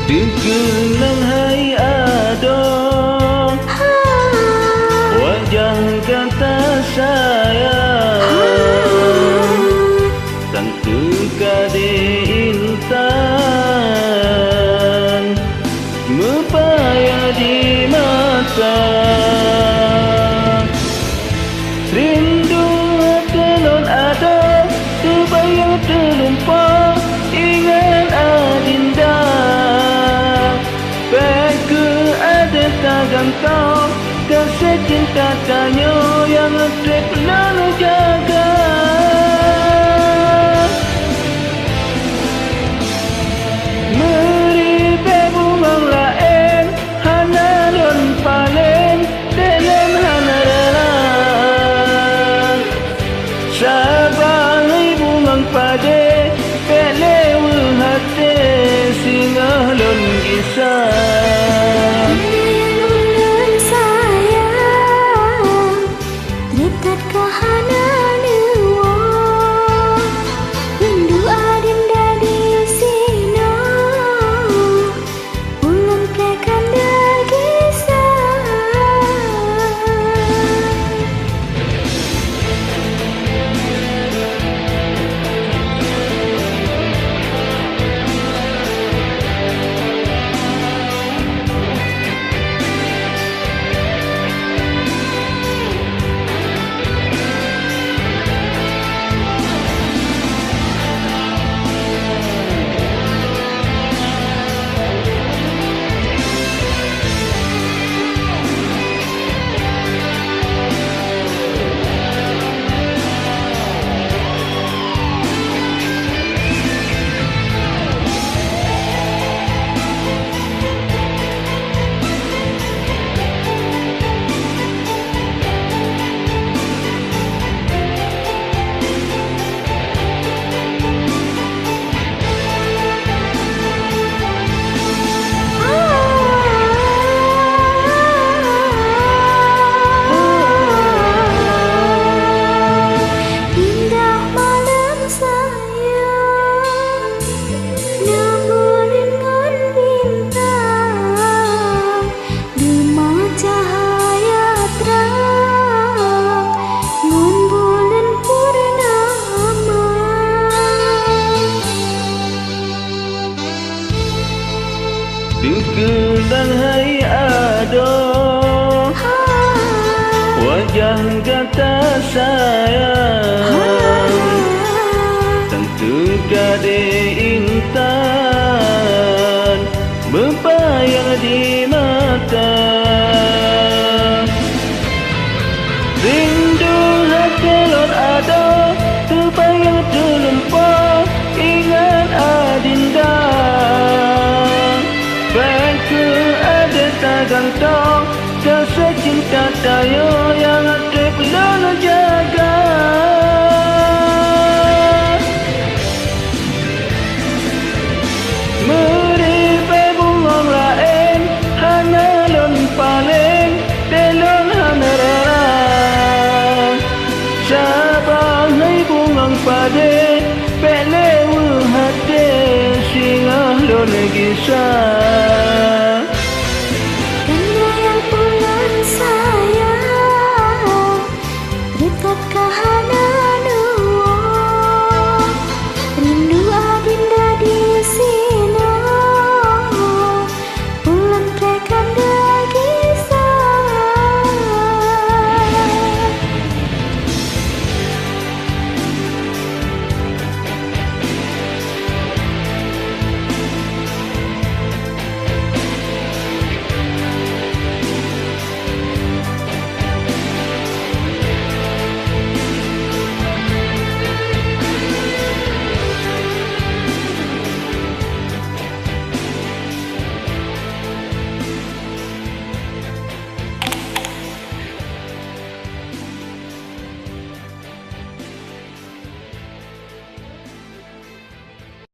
Dikenang hai adon wajah kata sayang tentu kade intan mepaya di mata rindu telon ada terbayang terlumpah ingat adinda baku ada tagang kau kasih cinta tanya yang trip lalu jaga meribe bunga lain hana don paling dalam hana relang sabai bunga pade pelewu hati singa lon kisah Dikenang hai adon wajah kata sayang tentu kade intan berbayang di mata rindu hati lor ada terbayang terlumpah ingat adinda baku ada tagang tong kasih cinta tayo yang trip lalu jaga meribe bunga lain hana lon paling telon hana rarang sabang bunga pade pelewu hati singa lon kisah